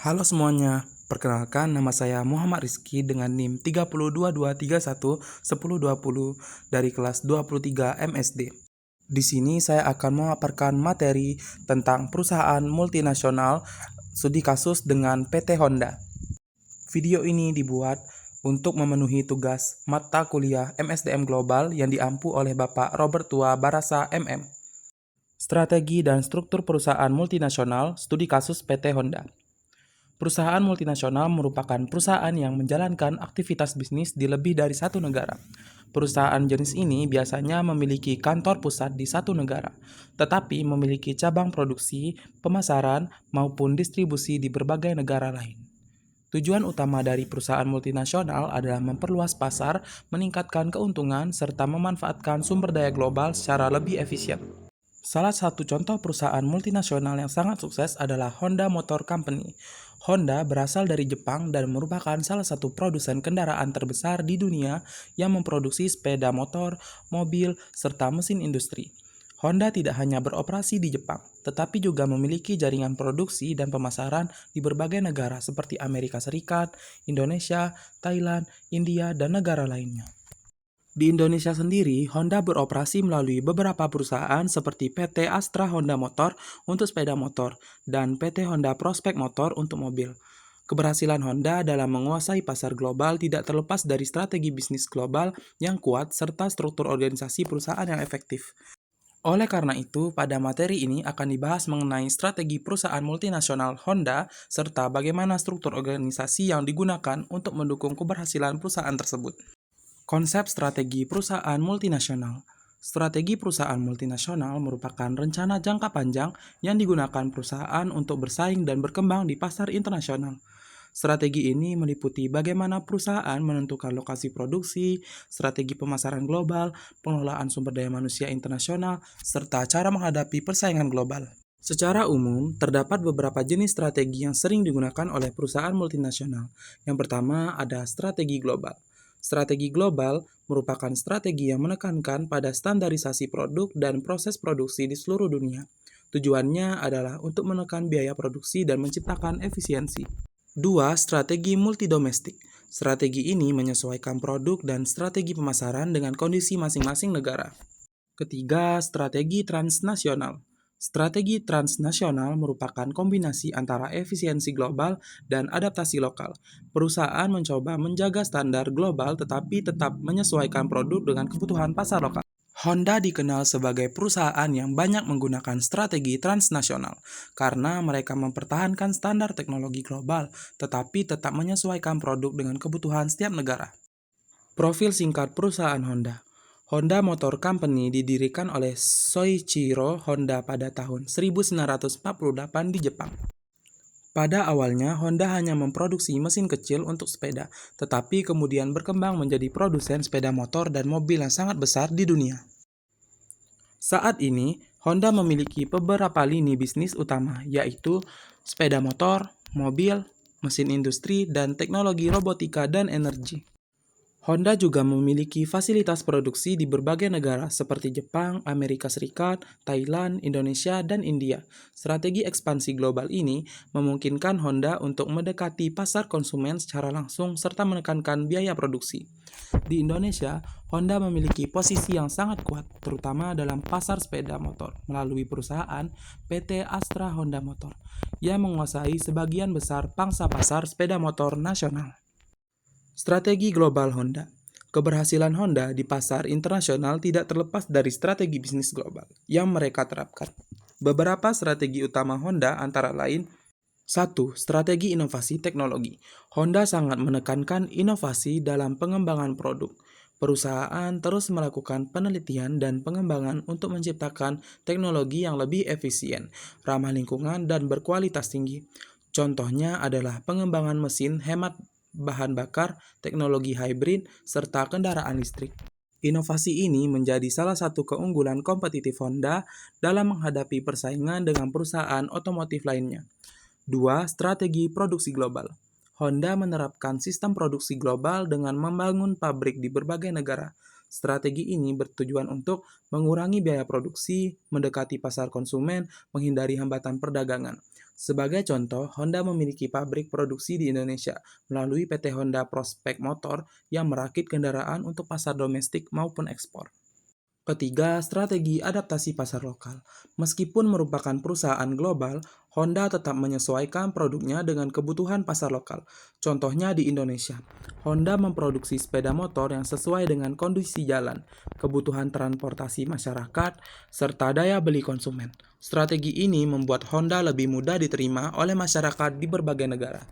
Halo semuanya, perkenalkan nama saya Muhammad Rizky dengan NIM 3022311020 dari kelas 23 MSD. Di sini saya akan memaparkan materi tentang perusahaan multinasional studi kasus dengan PT Honda. Video ini dibuat untuk memenuhi tugas mata kuliah MSDM Global yang diampu oleh Bapak Robert Tua Barasa MM. Strategi dan struktur perusahaan multinasional studi kasus PT Honda. Perusahaan multinasional merupakan perusahaan yang menjalankan aktivitas bisnis di lebih dari satu negara. Perusahaan jenis ini biasanya memiliki kantor pusat di satu negara, tetapi memiliki cabang produksi, pemasaran, maupun distribusi di berbagai negara lain. Tujuan utama dari perusahaan multinasional adalah memperluas pasar, meningkatkan keuntungan, serta memanfaatkan sumber daya global secara lebih efisien. Salah satu contoh perusahaan multinasional yang sangat sukses adalah Honda Motor Company. Honda berasal dari Jepang dan merupakan salah satu produsen kendaraan terbesar di dunia yang memproduksi sepeda motor, mobil, serta mesin industri. Honda tidak hanya beroperasi di Jepang, tetapi juga memiliki jaringan produksi dan pemasaran di berbagai negara seperti Amerika Serikat, Indonesia, Thailand, India, dan negara lainnya. Di Indonesia sendiri, Honda beroperasi melalui beberapa perusahaan seperti PT Astra Honda Motor untuk sepeda motor dan PT Honda Prospect Motor untuk mobil. Keberhasilan Honda dalam menguasai pasar global tidak terlepas dari strategi bisnis global yang kuat serta struktur organisasi perusahaan yang efektif. Oleh karena itu, pada materi ini akan dibahas mengenai strategi perusahaan multinasional Honda serta bagaimana struktur organisasi yang digunakan untuk mendukung keberhasilan perusahaan tersebut. Konsep strategi perusahaan multinasional. Strategi perusahaan multinasional merupakan rencana jangka panjang yang digunakan perusahaan untuk bersaing dan berkembang di pasar internasional. Strategi ini meliputi bagaimana perusahaan menentukan lokasi produksi, strategi pemasaran global, pengelolaan sumber daya manusia internasional, serta cara menghadapi persaingan global. Secara umum, terdapat beberapa jenis strategi yang sering digunakan oleh perusahaan multinasional. Yang pertama ada strategi global. Strategi global merupakan strategi yang menekankan pada standarisasi produk dan proses produksi di seluruh dunia. Tujuannya adalah untuk menekan biaya produksi dan menciptakan efisiensi. 2. Strategi multidomestik. Strategi ini menyesuaikan produk dan strategi pemasaran dengan kondisi masing-masing negara. Ketiga, strategi transnasional. Strategi transnasional merupakan kombinasi antara efisiensi global dan adaptasi lokal. Perusahaan mencoba menjaga standar global tetapi tetap menyesuaikan produk dengan kebutuhan pasar lokal. Honda dikenal sebagai perusahaan yang banyak menggunakan strategi transnasional karena mereka mempertahankan standar teknologi global tetapi tetap menyesuaikan produk dengan kebutuhan setiap negara. Profil singkat perusahaan Honda. Honda Motor Company didirikan oleh Soichiro Honda pada tahun 1948 di Jepang. Pada awalnya, Honda hanya memproduksi mesin kecil untuk sepeda, tetapi kemudian berkembang menjadi produsen sepeda motor dan mobil yang sangat besar di dunia. Saat ini, Honda memiliki beberapa lini bisnis utama, yaitu sepeda motor, mobil, mesin industri, dan teknologi robotika dan energi. Honda juga memiliki fasilitas produksi di berbagai negara seperti Jepang, Amerika Serikat, Thailand, Indonesia, dan India. Strategi ekspansi global ini memungkinkan Honda untuk mendekati pasar konsumen secara langsung serta menekankan biaya produksi. Di Indonesia, Honda memiliki posisi yang sangat kuat, terutama dalam pasar sepeda motor melalui perusahaan PT Astra Honda Motor yang menguasai sebagian besar pangsa pasar sepeda motor nasional. Strategi global Honda. Keberhasilan Honda di pasar internasional tidak terlepas dari strategi bisnis global yang mereka terapkan. Beberapa strategi utama Honda antara lain: 1. Strategi inovasi teknologi. Honda sangat menekankan inovasi dalam pengembangan produk. Perusahaan terus melakukan penelitian dan pengembangan untuk menciptakan teknologi yang lebih efisien, ramah lingkungan, dan berkualitas tinggi. Contohnya adalah pengembangan mesin hemat bahan bakar, teknologi hybrid, serta kendaraan listrik. Inovasi ini menjadi salah satu keunggulan kompetitif Honda dalam menghadapi persaingan dengan perusahaan otomotif lainnya. 2. Strategi produksi global. Honda menerapkan sistem produksi global dengan membangun pabrik di berbagai negara. Strategi ini bertujuan untuk mengurangi biaya produksi, mendekati pasar konsumen, menghindari hambatan perdagangan. Sebagai contoh, Honda memiliki pabrik produksi di Indonesia melalui PT Honda Prospek Motor yang merakit kendaraan untuk pasar domestik maupun ekspor. Ketiga, strategi adaptasi pasar lokal. Meskipun merupakan perusahaan global, Honda tetap menyesuaikan produknya dengan kebutuhan pasar lokal. Contohnya di Indonesia, Honda memproduksi sepeda motor yang sesuai dengan kondisi jalan, kebutuhan transportasi masyarakat, serta daya beli konsumen. Strategi ini membuat Honda lebih mudah diterima oleh masyarakat di berbagai negara.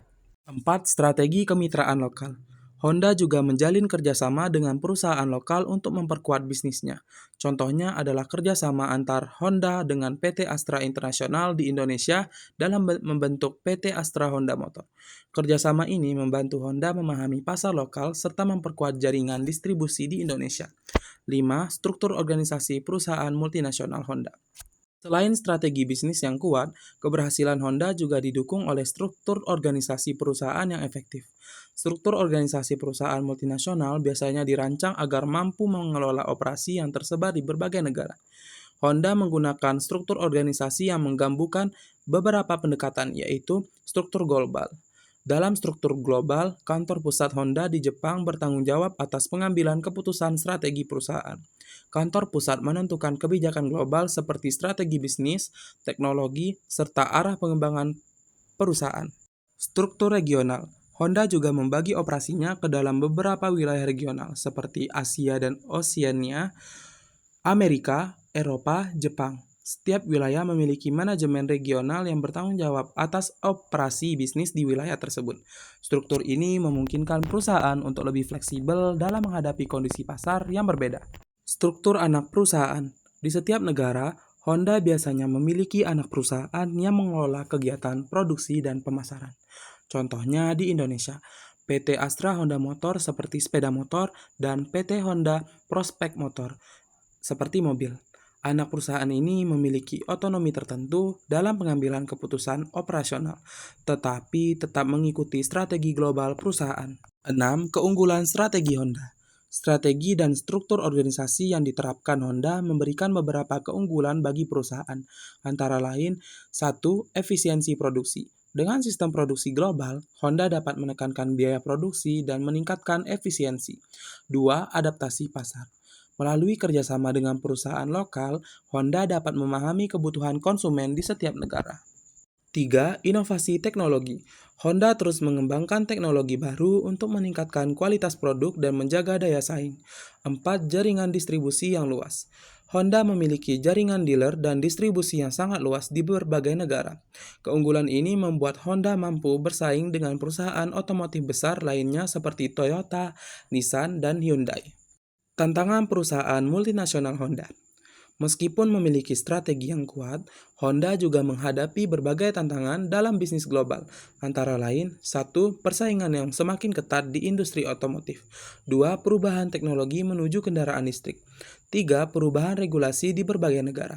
4. Strategi kemitraan lokal. Honda juga menjalin kerjasama dengan perusahaan lokal untuk memperkuat bisnisnya. Contohnya adalah kerjasama antar Honda dengan PT Astra International di Indonesia dalam membentuk PT Astra Honda Motor. Kerjasama ini membantu Honda memahami pasar lokal serta memperkuat jaringan distribusi di Indonesia. 5. Struktur organisasi perusahaan multinasional Honda. Selain strategi bisnis yang kuat, keberhasilan Honda juga didukung oleh struktur organisasi perusahaan yang efektif. Struktur organisasi perusahaan multinasional biasanya dirancang agar mampu mengelola operasi yang tersebar di berbagai negara. Honda menggunakan struktur organisasi yang menggabungkan beberapa pendekatan, yaitu struktur global. Dalam struktur global, kantor pusat Honda di Jepang bertanggung jawab atas pengambilan keputusan strategi perusahaan. Kantor pusat menentukan kebijakan global seperti strategi bisnis, teknologi, serta arah pengembangan perusahaan. Struktur regional. Honda juga membagi operasinya ke dalam beberapa wilayah regional seperti Asia dan Oseania, Amerika, Eropa, Jepang. Setiap wilayah memiliki manajemen regional yang bertanggung jawab atas operasi bisnis di wilayah tersebut. Struktur ini memungkinkan perusahaan untuk lebih fleksibel dalam menghadapi kondisi pasar yang berbeda. Struktur anak perusahaan. Di setiap negara, Honda biasanya memiliki anak perusahaan yang mengelola kegiatan produksi dan pemasaran. Contohnya di Indonesia, PT Astra Honda Motor seperti sepeda motor dan PT Honda Prospek Motor seperti mobil. Anak perusahaan ini memiliki otonomi tertentu dalam pengambilan keputusan operasional, tetapi tetap mengikuti strategi global perusahaan. 6. Keunggulan strategi Honda. Strategi dan struktur organisasi yang diterapkan Honda memberikan beberapa keunggulan bagi perusahaan, antara lain 1. Efisiensi produksi. Dengan sistem produksi global, Honda dapat menekankan biaya produksi dan meningkatkan efisiensi. 2. Adaptasi pasar. Melalui kerjasama dengan perusahaan lokal, Honda dapat memahami kebutuhan konsumen di setiap negara. 3. Inovasi teknologi. Honda terus mengembangkan teknologi baru untuk meningkatkan kualitas produk dan menjaga daya saing. 4. Jaringan distribusi yang luas. Honda memiliki jaringan dealer dan distribusi yang sangat luas di berbagai negara. Keunggulan ini membuat Honda mampu bersaing dengan perusahaan otomotif besar lainnya seperti Toyota, Nissan, dan Hyundai. Tantangan perusahaan multinasional Honda. Meskipun memiliki strategi yang kuat, Honda juga menghadapi berbagai tantangan dalam bisnis global, antara lain 1. Persaingan yang semakin ketat di industri otomotif. 2. Perubahan teknologi menuju kendaraan listrik. 3. Perubahan regulasi di berbagai negara.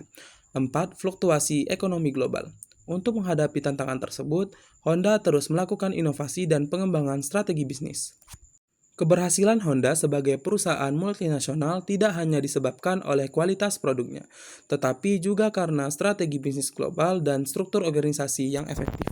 4. Fluktuasi ekonomi global. Untuk menghadapi tantangan tersebut, Honda terus melakukan inovasi dan pengembangan strategi bisnis. Keberhasilan Honda sebagai perusahaan multinasional tidak hanya disebabkan oleh kualitas produknya, tetapi juga karena strategi bisnis global dan struktur organisasi yang efektif.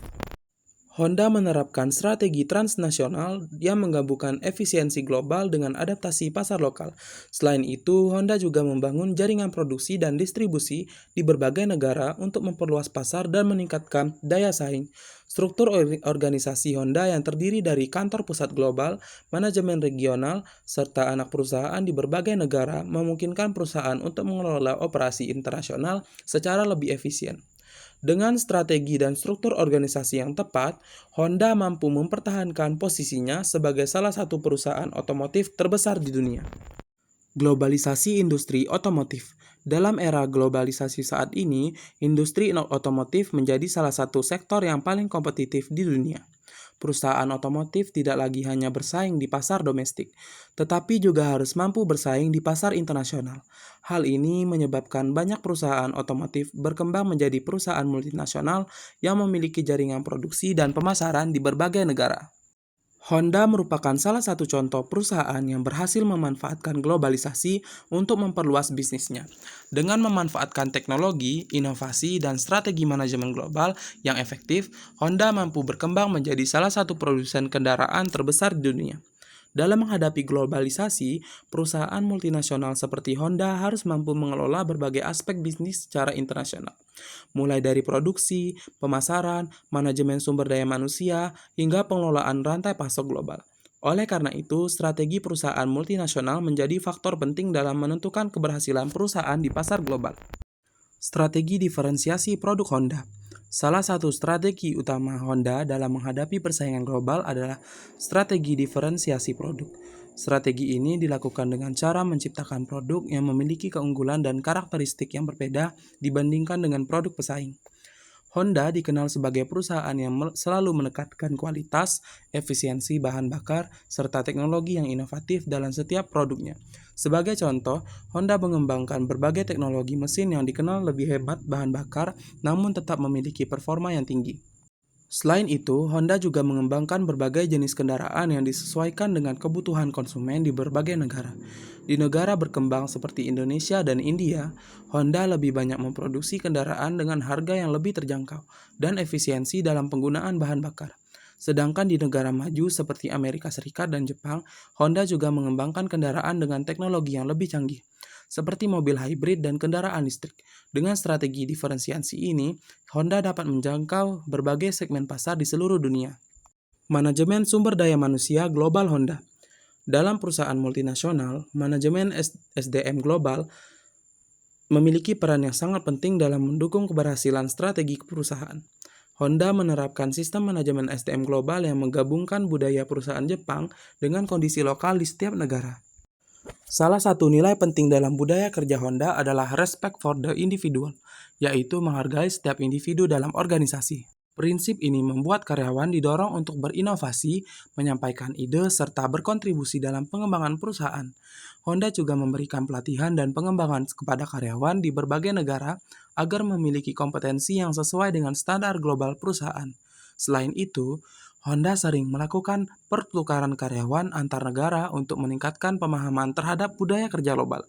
Honda menerapkan strategi transnasional yang menggabungkan efisiensi global dengan adaptasi pasar lokal. Selain itu, Honda juga membangun jaringan produksi dan distribusi di berbagai negara untuk memperluas pasar dan meningkatkan daya saing. Struktur organisasi Honda yang terdiri dari kantor pusat global, manajemen regional, serta anak perusahaan di berbagai negara memungkinkan perusahaan untuk mengelola operasi internasional secara lebih efisien. Dengan strategi dan struktur organisasi yang tepat, Honda mampu mempertahankan posisinya sebagai salah satu perusahaan otomotif terbesar di dunia. Globalisasi industri otomotif. Dalam era globalisasi saat ini, industri otomotif menjadi salah satu sektor yang paling kompetitif di dunia. Perusahaan otomotif tidak lagi hanya bersaing di pasar domestik, tetapi juga harus mampu bersaing di pasar internasional. Hal ini menyebabkan banyak perusahaan otomotif berkembang menjadi perusahaan multinasional yang memiliki jaringan produksi dan pemasaran di berbagai negara. Honda merupakan salah satu contoh perusahaan yang berhasil memanfaatkan globalisasi untuk memperluas bisnisnya. Dengan memanfaatkan teknologi, inovasi, dan strategi manajemen global yang efektif, Honda mampu berkembang menjadi salah satu produsen kendaraan terbesar di dunia. Dalam menghadapi globalisasi, perusahaan multinasional seperti Honda harus mampu mengelola berbagai aspek bisnis secara internasional, mulai dari produksi, pemasaran, manajemen sumber daya manusia, hingga pengelolaan rantai pasok global. Oleh karena itu, strategi perusahaan multinasional menjadi faktor penting dalam menentukan keberhasilan perusahaan di pasar global. Strategi diferensiasi produk Honda. Salah satu strategi utama Honda dalam menghadapi persaingan global adalah strategi diferensiasi produk. Strategi ini dilakukan dengan cara menciptakan produk yang memiliki keunggulan dan karakteristik yang berbeda dibandingkan dengan produk pesaing. Honda dikenal sebagai perusahaan yang selalu menekankan kualitas, efisiensi bahan bakar, serta teknologi yang inovatif dalam setiap produknya. Sebagai contoh, Honda mengembangkan berbagai teknologi mesin yang dikenal lebih hebat bahan bakar, namun tetap memiliki performa yang tinggi. Selain itu, Honda juga mengembangkan berbagai jenis kendaraan yang disesuaikan dengan kebutuhan konsumen di berbagai negara. Di negara berkembang seperti Indonesia dan India, Honda lebih banyak memproduksi kendaraan dengan harga yang lebih terjangkau dan efisiensi dalam penggunaan bahan bakar. Sedangkan di negara maju seperti Amerika Serikat dan Jepang, Honda juga mengembangkan kendaraan dengan teknologi yang lebih canggih, seperti mobil hybrid dan kendaraan listrik. Dengan strategi diferensiasi ini, Honda dapat menjangkau berbagai segmen pasar di seluruh dunia. Manajemen sumber daya manusia global Honda. Dalam perusahaan multinasional, manajemen SDM global memiliki peran yang sangat penting dalam mendukung keberhasilan strategi perusahaan. Honda menerapkan sistem manajemen SDM global yang menggabungkan budaya perusahaan Jepang dengan kondisi lokal di setiap negara. Salah satu nilai penting dalam budaya kerja Honda adalah respect for the individual, yaitu menghargai setiap individu dalam organisasi. Prinsip ini membuat karyawan didorong untuk berinovasi, menyampaikan ide, serta berkontribusi dalam pengembangan perusahaan. Honda juga memberikan pelatihan dan pengembangan kepada karyawan di berbagai negara agar memiliki kompetensi yang sesuai dengan standar global perusahaan. Selain itu, Honda sering melakukan pertukaran karyawan antar negara untuk meningkatkan pemahaman terhadap budaya kerja global.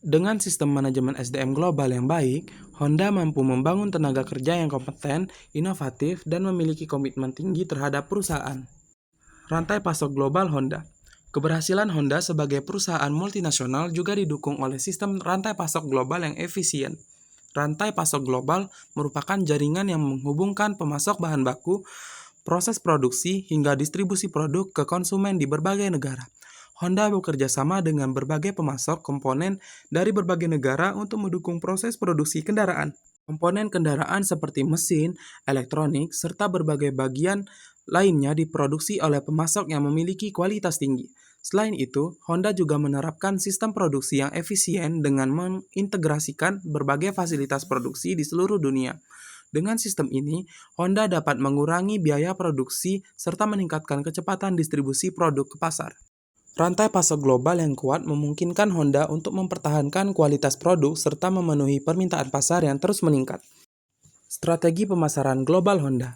Dengan sistem manajemen SDM global yang baik, Honda mampu membangun tenaga kerja yang kompeten, inovatif, dan memiliki komitmen tinggi terhadap perusahaan. Rantai pasok global Honda. Keberhasilan Honda sebagai perusahaan multinasional juga didukung oleh sistem rantai pasok global yang efisien. Rantai pasok global merupakan jaringan yang menghubungkan pemasok bahan baku, proses produksi, hingga distribusi produk ke konsumen di berbagai negara. Honda bekerja sama dengan berbagai pemasok komponen dari berbagai negara untuk mendukung proses produksi kendaraan. Komponen kendaraan seperti mesin, elektronik, serta berbagai bagian lainnya diproduksi oleh pemasok yang memiliki kualitas tinggi. Selain itu, Honda juga menerapkan sistem produksi yang efisien dengan mengintegrasikan berbagai fasilitas produksi di seluruh dunia. Dengan sistem ini, Honda dapat mengurangi biaya produksi serta meningkatkan kecepatan distribusi produk ke pasar. Rantai pasok global yang kuat memungkinkan Honda untuk mempertahankan kualitas produk serta memenuhi permintaan pasar yang terus meningkat. Strategi pemasaran global Honda.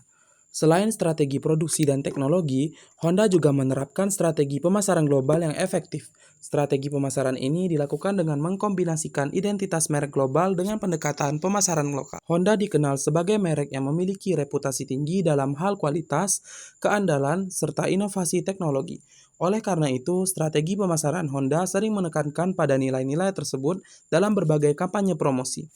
Selain strategi produksi dan teknologi, Honda juga menerapkan strategi pemasaran global yang efektif. Strategi pemasaran ini dilakukan dengan mengkombinasikan identitas merek global dengan pendekatan pemasaran lokal. Honda dikenal sebagai merek yang memiliki reputasi tinggi dalam hal kualitas, keandalan, serta inovasi teknologi. Oleh karena itu, strategi pemasaran Honda sering menekankan pada nilai-nilai tersebut dalam berbagai kampanye promosi.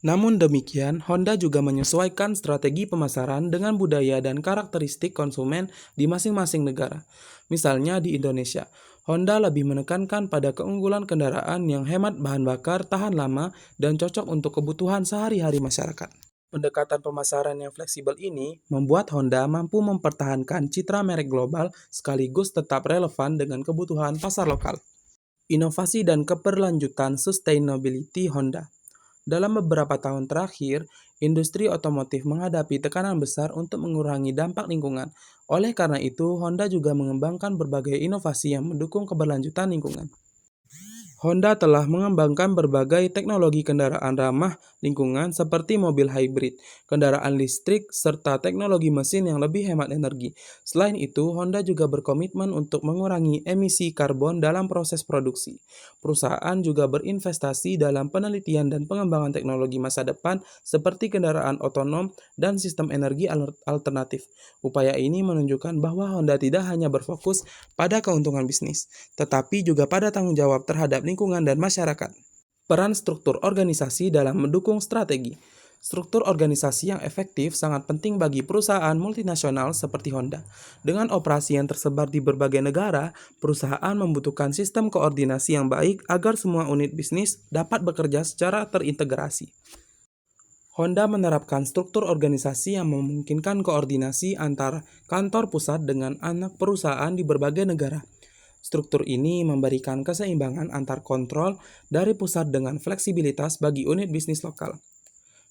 Namun demikian, Honda juga menyesuaikan strategi pemasaran dengan budaya dan karakteristik konsumen di masing-masing negara. Misalnya di Indonesia, Honda lebih menekankan pada keunggulan kendaraan yang hemat bahan bakar, tahan lama, dan cocok untuk kebutuhan sehari-hari masyarakat. Pendekatan pemasaran yang fleksibel ini membuat Honda mampu mempertahankan citra merek global sekaligus tetap relevan dengan kebutuhan pasar lokal. Inovasi dan keberlanjutan sustainability Honda. Dalam beberapa tahun terakhir, industri otomotif menghadapi tekanan besar untuk mengurangi dampak lingkungan. Oleh karena itu, Honda juga mengembangkan berbagai inovasi yang mendukung keberlanjutan lingkungan. Honda telah mengembangkan berbagai teknologi kendaraan ramah lingkungan seperti mobil hybrid, kendaraan listrik, serta teknologi mesin yang lebih hemat energi. Selain itu, Honda juga berkomitmen untuk mengurangi emisi karbon dalam proses produksi. Perusahaan juga berinvestasi dalam penelitian dan pengembangan teknologi masa depan seperti kendaraan otonom dan sistem energi alternatif. Upaya ini menunjukkan bahwa Honda tidak hanya berfokus pada keuntungan bisnis, tetapi juga pada tanggung jawab terhadap lingkungan dan masyarakat. Peran struktur organisasi dalam mendukung strategi. Struktur organisasi yang efektif sangat penting bagi perusahaan multinasional seperti Honda. Dengan operasi yang tersebar di berbagai negara, perusahaan membutuhkan sistem koordinasi yang baik agar semua unit bisnis dapat bekerja secara terintegrasi. Honda menerapkan struktur organisasi yang memungkinkan koordinasi antar kantor pusat dengan anak perusahaan di berbagai negara. Struktur ini memberikan keseimbangan antar kontrol dari pusat dengan fleksibilitas bagi unit bisnis lokal.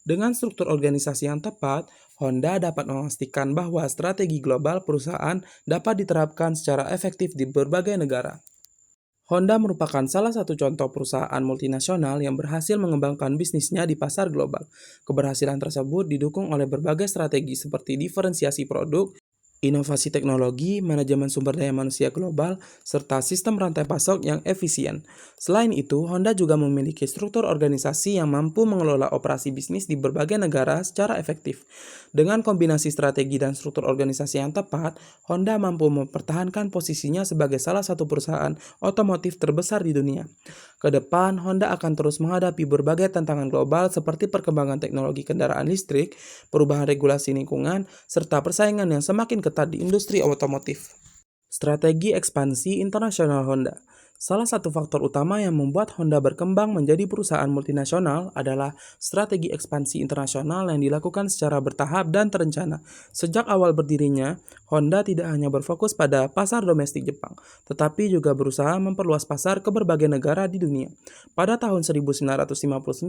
Dengan struktur organisasi yang tepat, Honda dapat memastikan bahwa strategi global perusahaan dapat diterapkan secara efektif di berbagai negara. Honda merupakan salah satu contoh perusahaan multinasional yang berhasil mengembangkan bisnisnya di pasar global. Keberhasilan tersebut didukung oleh berbagai strategi seperti diferensiasi produk, inovasi teknologi, manajemen sumber daya manusia global, serta sistem rantai pasok yang efisien. Selain itu, Honda juga memiliki struktur organisasi yang mampu mengelola operasi bisnis di berbagai negara secara efektif. Dengan kombinasi strategi dan struktur organisasi yang tepat, Honda mampu mempertahankan posisinya sebagai salah satu perusahaan otomotif terbesar di dunia. Ke depan, Honda akan terus menghadapi berbagai tantangan global seperti perkembangan teknologi kendaraan listrik, perubahan regulasi lingkungan, serta persaingan yang semakin ketat di industri otomotif. Strategi ekspansi internasional Honda. Salah satu faktor utama yang membuat Honda berkembang menjadi perusahaan multinasional adalah strategi ekspansi internasional yang dilakukan secara bertahap dan terencana. Sejak awal berdirinya, Honda tidak hanya berfokus pada pasar domestik Jepang, tetapi juga berusaha memperluas pasar ke berbagai negara di dunia. Pada tahun 1959,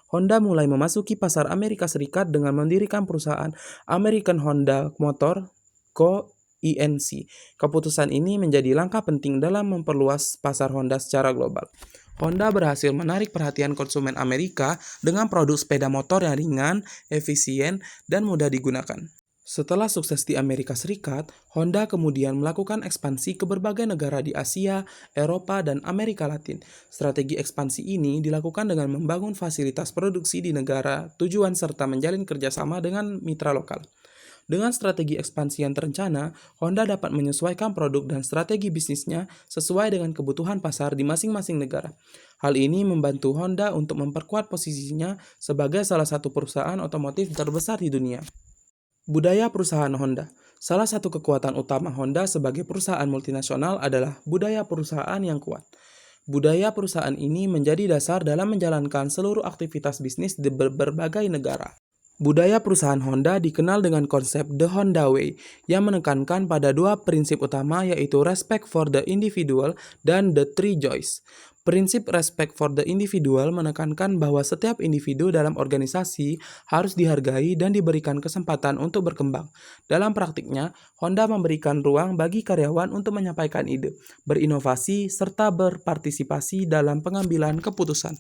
Honda mulai memasuki pasar Amerika Serikat dengan mendirikan perusahaan American Honda Motor Co. INC. Keputusan ini menjadi langkah penting dalam memperluas pasar Honda secara global. Honda berhasil menarik perhatian konsumen Amerika dengan produk sepeda motor yang ringan, efisien, dan mudah digunakan. Setelah sukses di Amerika Serikat, Honda kemudian melakukan ekspansi ke berbagai negara di Asia, Eropa, dan Amerika Latin. Strategi ekspansi ini dilakukan dengan membangun fasilitas produksi di negara tujuan serta menjalin kerjasama dengan mitra lokal. Dengan strategi ekspansi yang terencana, Honda dapat menyesuaikan produk dan strategi bisnisnya sesuai dengan kebutuhan pasar di masing-masing negara. Hal ini membantu Honda untuk memperkuat posisinya sebagai salah satu perusahaan otomotif terbesar di dunia. Budaya perusahaan Honda. Salah satu kekuatan utama Honda sebagai perusahaan multinasional adalah budaya perusahaan yang kuat. Budaya perusahaan ini menjadi dasar dalam menjalankan seluruh aktivitas bisnis di berbagai negara. Budaya perusahaan Honda dikenal dengan konsep The Honda Way yang menekankan pada dua prinsip utama yaitu respect for the individual dan the three joys. Prinsip respect for the individual menekankan bahwa setiap individu dalam organisasi harus dihargai dan diberikan kesempatan untuk berkembang. Dalam praktiknya, Honda memberikan ruang bagi karyawan untuk menyampaikan ide, berinovasi, serta berpartisipasi dalam pengambilan keputusan.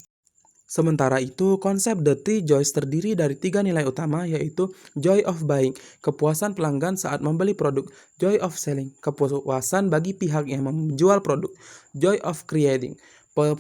Sementara itu, konsep The Three Joys terdiri dari 3 nilai utama yaitu joy of buying, kepuasan pelanggan saat membeli produk, joy of selling, kepuasan bagi pihak yang menjual produk, joy of creating,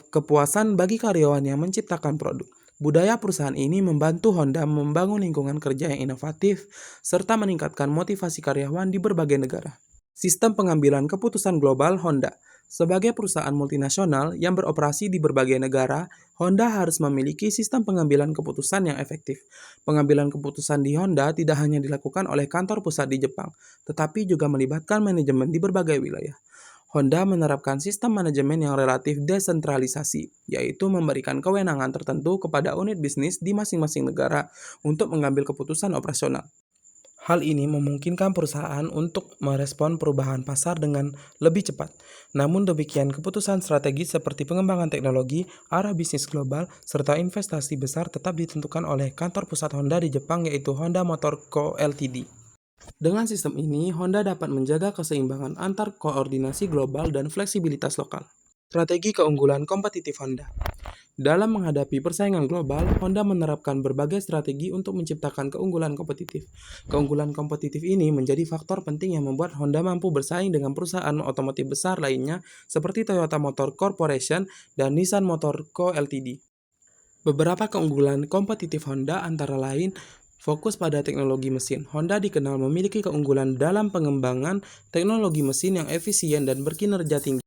kepuasan bagi karyawan yang menciptakan produk. Budaya perusahaan ini membantu Honda membangun lingkungan kerja yang inovatif serta meningkatkan motivasi karyawan di berbagai negara. Sistem pengambilan keputusan global Honda. Sebagai perusahaan multinasional yang beroperasi di berbagai negara, Honda harus memiliki sistem pengambilan keputusan yang efektif. Pengambilan keputusan di Honda tidak hanya dilakukan oleh kantor pusat di Jepang, tetapi juga melibatkan manajemen di berbagai wilayah. Honda menerapkan sistem manajemen yang relatif desentralisasi, yaitu memberikan kewenangan tertentu kepada unit bisnis di masing-masing negara untuk mengambil keputusan operasional. Hal ini memungkinkan perusahaan untuk merespon perubahan pasar dengan lebih cepat. Namun demikian, keputusan strategi seperti pengembangan teknologi, arah bisnis global, serta investasi besar tetap ditentukan oleh kantor pusat Honda di Jepang yaitu Honda Motor Co. Ltd. Dengan sistem ini, Honda dapat menjaga keseimbangan antar koordinasi global dan fleksibilitas lokal. Strategi keunggulan kompetitif Honda. Dalam menghadapi persaingan global, Honda menerapkan berbagai strategi untuk menciptakan keunggulan kompetitif. Keunggulan kompetitif ini menjadi faktor penting yang membuat Honda mampu bersaing dengan perusahaan otomotif besar lainnya seperti Toyota Motor Corporation dan Nissan Motor Co. Ltd. Beberapa keunggulan kompetitif Honda antara lain fokus pada teknologi mesin. Honda dikenal memiliki keunggulan dalam pengembangan teknologi mesin yang efisien dan berkinerja tinggi.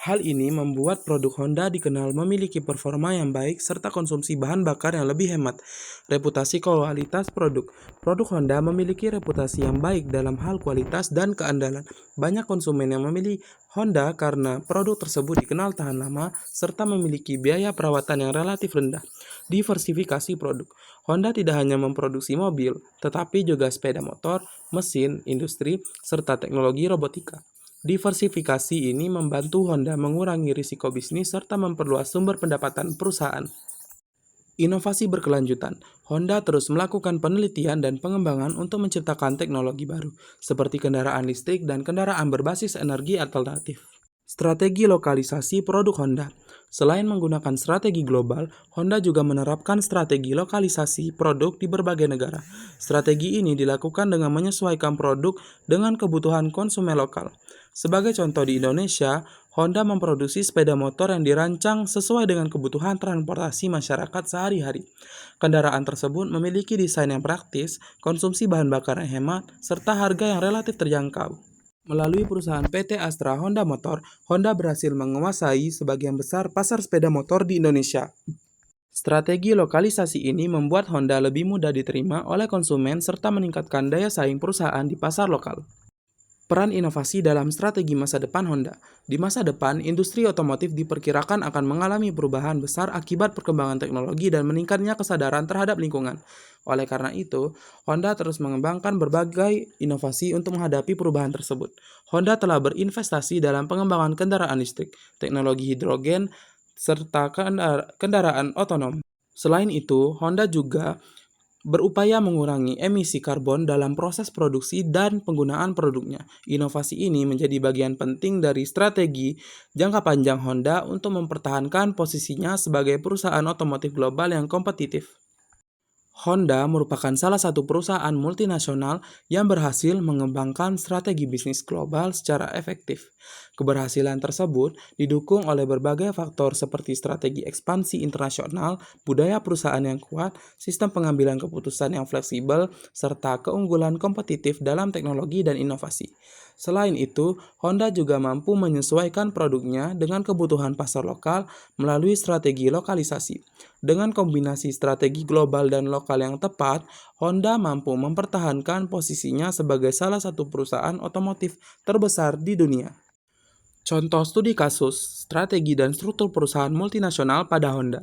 Hal ini membuat produk Honda dikenal memiliki performa yang baik serta konsumsi bahan bakar yang lebih hemat. Reputasi kualitas produk. Produk Honda memiliki reputasi yang baik dalam hal kualitas dan keandalan. Banyak konsumen yang memilih Honda karena produk tersebut dikenal tahan lama serta memiliki biaya perawatan yang relatif rendah. Diversifikasi produk. Honda tidak hanya memproduksi mobil, tetapi juga sepeda motor, mesin, industri, serta teknologi robotika. Diversifikasi ini membantu Honda mengurangi risiko bisnis serta memperluas sumber pendapatan perusahaan. Inovasi berkelanjutan. Honda terus melakukan penelitian dan pengembangan untuk menciptakan teknologi baru, seperti kendaraan listrik dan kendaraan berbasis energi alternatif. Strategi lokalisasi produk Honda. Selain menggunakan strategi global, Honda juga menerapkan strategi lokalisasi produk di berbagai negara. Strategi ini dilakukan dengan menyesuaikan produk dengan kebutuhan konsumen lokal. Sebagai contoh di Indonesia, Honda memproduksi sepeda motor yang dirancang sesuai dengan kebutuhan transportasi masyarakat sehari-hari. Kendaraan tersebut memiliki desain yang praktis, konsumsi bahan bakar yang hemat, serta harga yang relatif terjangkau. Melalui perusahaan PT Astra Honda Motor, Honda berhasil menguasai sebagian besar pasar sepeda motor di Indonesia. Strategi lokalisasi ini membuat Honda lebih mudah diterima oleh konsumen serta meningkatkan daya saing perusahaan di pasar lokal. Peran inovasi dalam strategi masa depan Honda. Di masa depan, industri otomotif diperkirakan akan mengalami perubahan besar akibat perkembangan teknologi dan meningkatnya kesadaran terhadap lingkungan. Oleh karena itu, Honda terus mengembangkan berbagai inovasi untuk menghadapi perubahan tersebut. Honda telah berinvestasi dalam pengembangan kendaraan listrik, teknologi hidrogen, serta kendaraan otonom. Selain itu, Honda juga berupaya mengurangi emisi karbon dalam proses produksi dan penggunaan produknya. Inovasi ini menjadi bagian penting dari strategi jangka panjang Honda untuk mempertahankan posisinya sebagai perusahaan otomotif global yang kompetitif. Honda merupakan salah satu perusahaan multinasional yang berhasil mengembangkan strategi bisnis global secara efektif. Keberhasilan tersebut didukung oleh berbagai faktor seperti strategi ekspansi internasional, budaya perusahaan yang kuat, sistem pengambilan keputusan yang fleksibel, serta keunggulan kompetitif dalam teknologi dan inovasi. Selain itu, Honda juga mampu menyesuaikan produknya dengan kebutuhan pasar lokal melalui strategi lokalisasi. Dengan kombinasi strategi global dan lokal yang tepat, Honda mampu mempertahankan posisinya sebagai salah satu perusahaan otomotif terbesar di dunia. Contoh studi kasus, strategi dan struktur perusahaan multinasional pada Honda.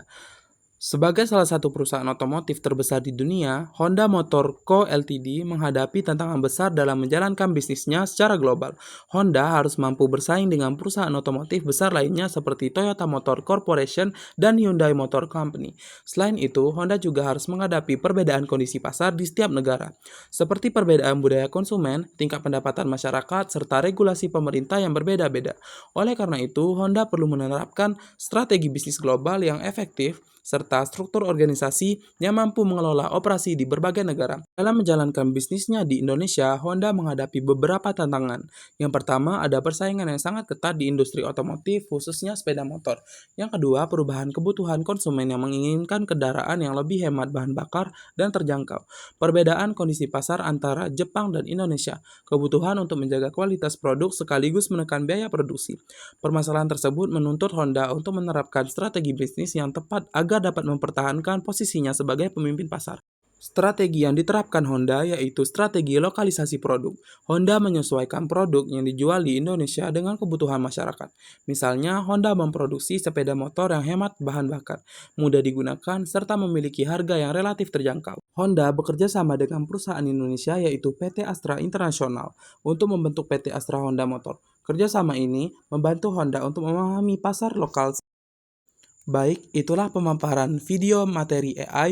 Sebagai salah satu perusahaan otomotif terbesar di dunia, Honda Motor Co. Ltd. menghadapi tantangan besar dalam menjalankan bisnisnya secara global. Honda harus mampu bersaing dengan perusahaan otomotif besar lainnya seperti Toyota Motor Corporation dan Hyundai Motor Company. Selain itu, Honda juga harus menghadapi perbedaan kondisi pasar di setiap negara, seperti perbedaan budaya konsumen, tingkat pendapatan masyarakat, serta regulasi pemerintah yang berbeda-beda. Oleh karena itu, Honda perlu menerapkan strategi bisnis global yang efektif serta struktur organisasi yang mampu mengelola operasi di berbagai negara. Dalam menjalankan bisnisnya di Indonesia, Honda menghadapi beberapa tantangan. Yang pertama, ada persaingan yang sangat ketat di industri otomotif, khususnya sepeda motor. Yang kedua, perubahan kebutuhan konsumen yang menginginkan kendaraan yang lebih hemat bahan bakar dan terjangkau. Perbedaan kondisi pasar antara Jepang dan Indonesia. Kebutuhan untuk menjaga kualitas produk sekaligus menekan biaya produksi. Permasalahan tersebut menuntut Honda untuk menerapkan strategi bisnis yang tepat agar dapat mempertahankan posisinya sebagai pemimpin pasar. Strategi yang diterapkan Honda yaitu strategi lokalisasi produk. Honda menyesuaikan produk yang dijual di Indonesia dengan kebutuhan masyarakat. Misalnya, Honda memproduksi sepeda motor yang hemat bahan bakar, mudah digunakan, serta memiliki harga yang relatif terjangkau. Honda bekerja sama dengan perusahaan Indonesia yaitu PT Astra International untuk membentuk PT Astra Honda Motor. Kerjasama ini membantu Honda untuk memahami pasar lokal. Baik, itulah pemaparan video materi AI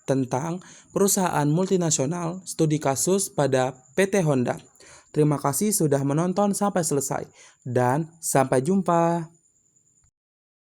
tentang perusahaan multinasional studi kasus pada PT Honda. Terima kasih sudah menonton sampai selesai, dan sampai jumpa.